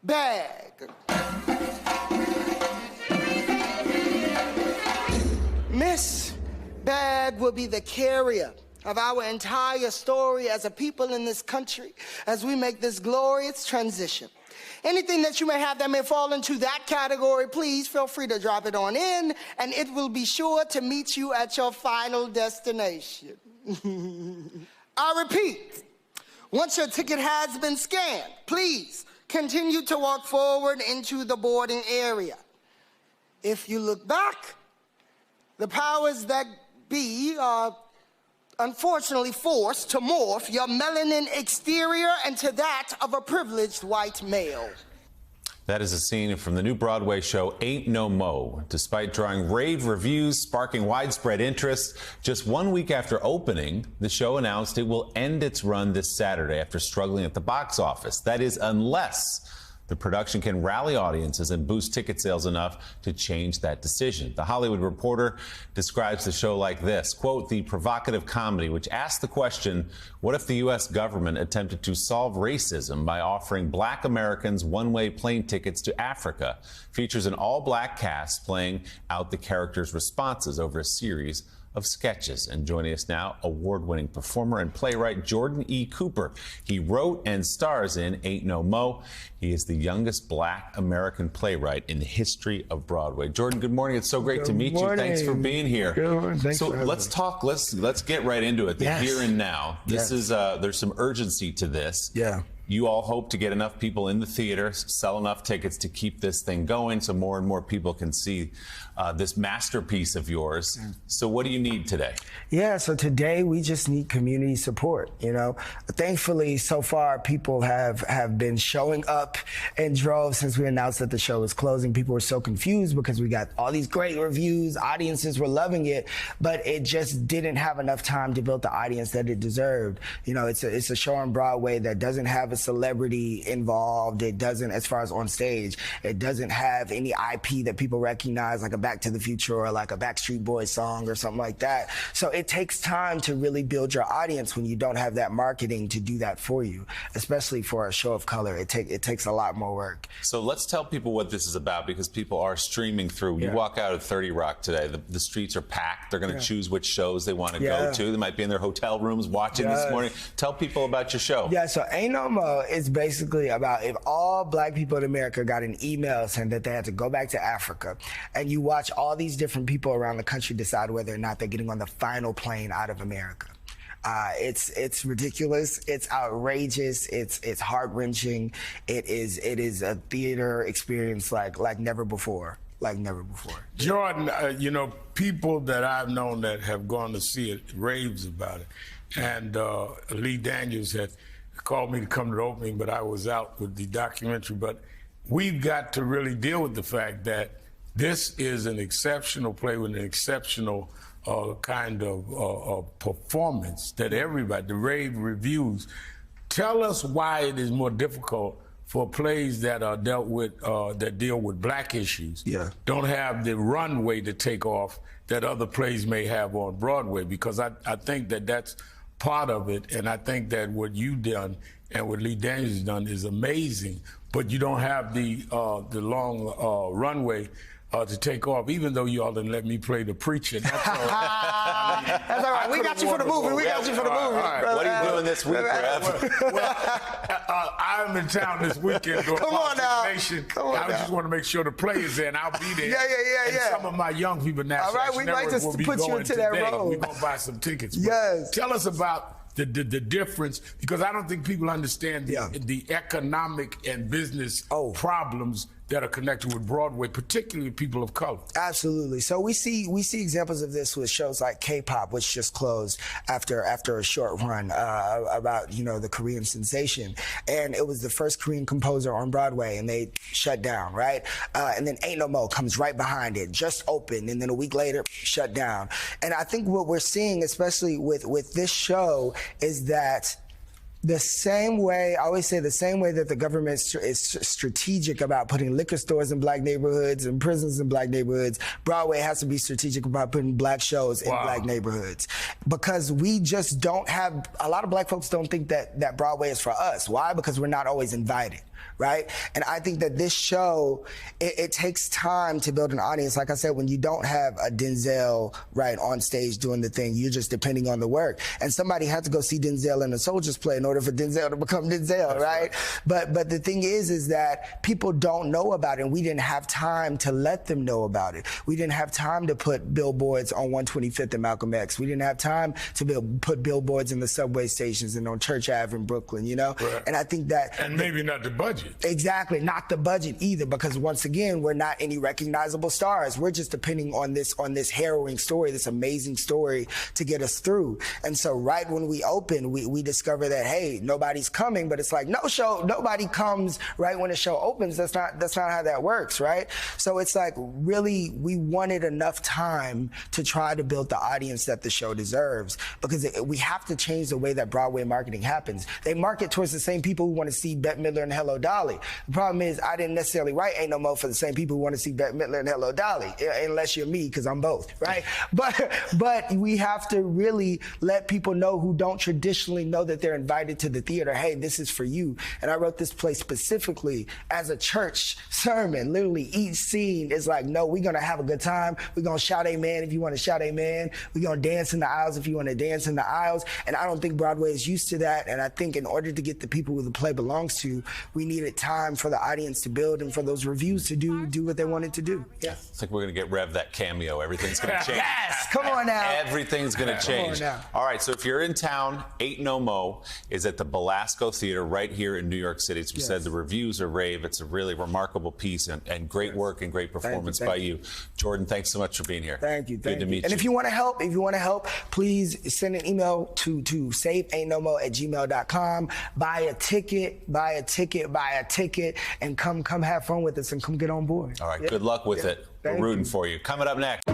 Bag. Miss Bag will be the carrier of our entire story as a people in this country as we make this glorious transition. Anything that you may have that may fall into that category, please feel free to drop it on in, and it will be sure to meet you at your final destination. I repeat, once your ticket has been scanned, please continue to walk forward into the boarding area. If you look back, the powers that be are unfortunately forced to morph your melanin exterior into that of a privileged white male. That is a scene from the new Broadway show Ain't No Mo. Despite drawing rave reviews, sparking widespread interest, just 1 week after opening, the show announced it will end its run this Saturday after struggling at the box office. That is, unless the production can rally audiences and boost ticket sales enough to change that decision. The Hollywood Reporter describes the show like this, quote, the provocative comedy, which asks the question, what if the U.S. government attempted to solve racism by offering black Americans one-way plane tickets to Africa? Features an all-black cast playing out the characters' responses over a series of sketches. And joining us now, award-winning performer and playwright Jordan E. Cooper. He wrote and stars in Ain't No Mo. He is the youngest black American playwright in the history of Broadway. Jordan, good morning. It's so great to meet you. Thanks for being here. Good morning. Thanks so for having let's me. talk. Let's get right into it. The Yes. here and now. This is there's some urgency to this. Yeah. You all hope to get enough people in the theater, sell enough tickets to keep this thing going so more and more people can see this masterpiece of yours. So what do you need today? Yeah, so today we just need community support, you know. Thankfully, so far, people have been showing up in droves since we announced that the show was closing. People were so confused because we got all these great reviews, audiences were loving it, but it just didn't have enough time to build the audience that it deserved. You know, it's a show on Broadway that doesn't have a celebrity involved. It doesn't, as far as on stage, it doesn't have any IP that people recognize, like a Back to the Future or like a Backstreet Boys song or something like that. So it takes time to really build your audience when you don't have that marketing to do that for you, especially for a show of color. It takes a lot more work. So let's tell people what this is about, because people are streaming through. You walk out of 30 Rock today, the streets are packed. They're going to choose which shows they want to go to. They might be in their hotel rooms watching this morning. Tell people about your show. Yeah, so Ain't No Mo is basically about if all black people in America got an email saying that they had to go back to Africa, and you watch all these different people around the country decide whether or not they're getting on the final plane out of America. It's ridiculous. It's outrageous. It's heart-wrenching. It is a theater experience like never before. Like never before. Jordan, you know, people that I've known that have gone to see it raves about it. And Lee Daniels had called me to come to the opening, but I was out with the documentary. But we've got to really deal with the fact that this is an exceptional play with an exceptional kind of performance that everybody, the rave reviews. Tell us why it is more difficult for plays that are dealt with, that deal with black issues, don't have the runway to take off that other plays may have on Broadway, because I think that that's part of it, and I think that what you've done and what Lee Daniels has done is amazing, but you don't have the long runway to take off, even though you all didn't let me play the preacher. That's all right. That's all right. We got you for the movie. We got you for the movie. Right. What are you doing this week, Rev? I'm in town this weekend doing Come on now. Nation. Come on I now. just want to make sure the play is there, and I'll be there. Yeah. And some of my young people now. All right, we'd like to put you into that role. We're going to buy some tickets. Yes. Tell us about the difference, because I don't think people understand the economic and business problems that are connected with Broadway, particularly people of color. Absolutely. So we see examples of this with shows like K-pop, which just closed after a short run about, you know, the Korean sensation. And it was the first Korean composer on Broadway, and they shut down, right? And then Ain't No Mo comes right behind it, just opened, and then a week later, shut down. And I think what we're seeing, especially with this show, is that The same way, I always say the same way that the government is strategic about putting liquor stores in black neighborhoods and prisons in black neighborhoods, Broadway has to be strategic about putting black shows in black neighborhoods. Because we just don't have, a lot of black folks don't think that Broadway is for us. Why? Because we're not always invited. Right? And I think that this show, it takes time to build an audience. Like I said, when you don't have a Denzel right on stage doing the thing, you're just depending on the work. And somebody had to go see Denzel in a Soldier's Play in order for Denzel to become Denzel, right? But the thing is that people don't know about it, and we didn't have time to let them know about it. We didn't have time to put billboards on 125th and Malcolm X. We didn't have time to put billboards in the subway stations and on Church Ave in Brooklyn, you know? Right. And I think that... And maybe not the budget. Exactly, not the budget either, because once again, we're not any recognizable stars. We're just depending on this harrowing story, this amazing story to get us through. And so right when we open, we discover that, hey, nobody's coming, but it's like, nobody comes right when the show opens. That's not how that works, right? So it's like, really, we wanted enough time to try to build the audience that the show deserves, because we have to change the way that Broadway marketing happens. They market towards the same people who want to see Bette Midler and Hello Dolly. The problem is I didn't necessarily write Ain't No Mo for the same people who want to see Bette Midler and Hello Dolly, unless you're me, because I'm both, right? But we have to really let people know who don't traditionally know that they're invited to the theater, hey, this is for you. And I wrote this play specifically as a church sermon. Literally each scene is like, no, we're going to have a good time. We're going to shout amen if you want to shout amen. We're going to dance in the aisles if you want to dance in the aisles. And I don't think Broadway is used to that. And I think in order to get the people who the play belongs to, we needed time for the audience to build and for those reviews to do what they wanted to do. Yeah. It's like we're going to get Rev that cameo. Everything's going to change. Yes, come on now. Everything's going to change. Come on now. All right, so if you're in town, Ain't No Mo is at the Belasco Theater right here in New York City. As we said, the reviews are rave. It's a really remarkable piece and great work and great performance by you. Jordan, thanks so much for being here. Thank you. Good to meet you. And if you want to help, please send an email to saveaintnomo@gmail.com. Buy a ticket, and come have fun with us and come get on board. All right, good luck with it. We're rooting for you. Coming up next.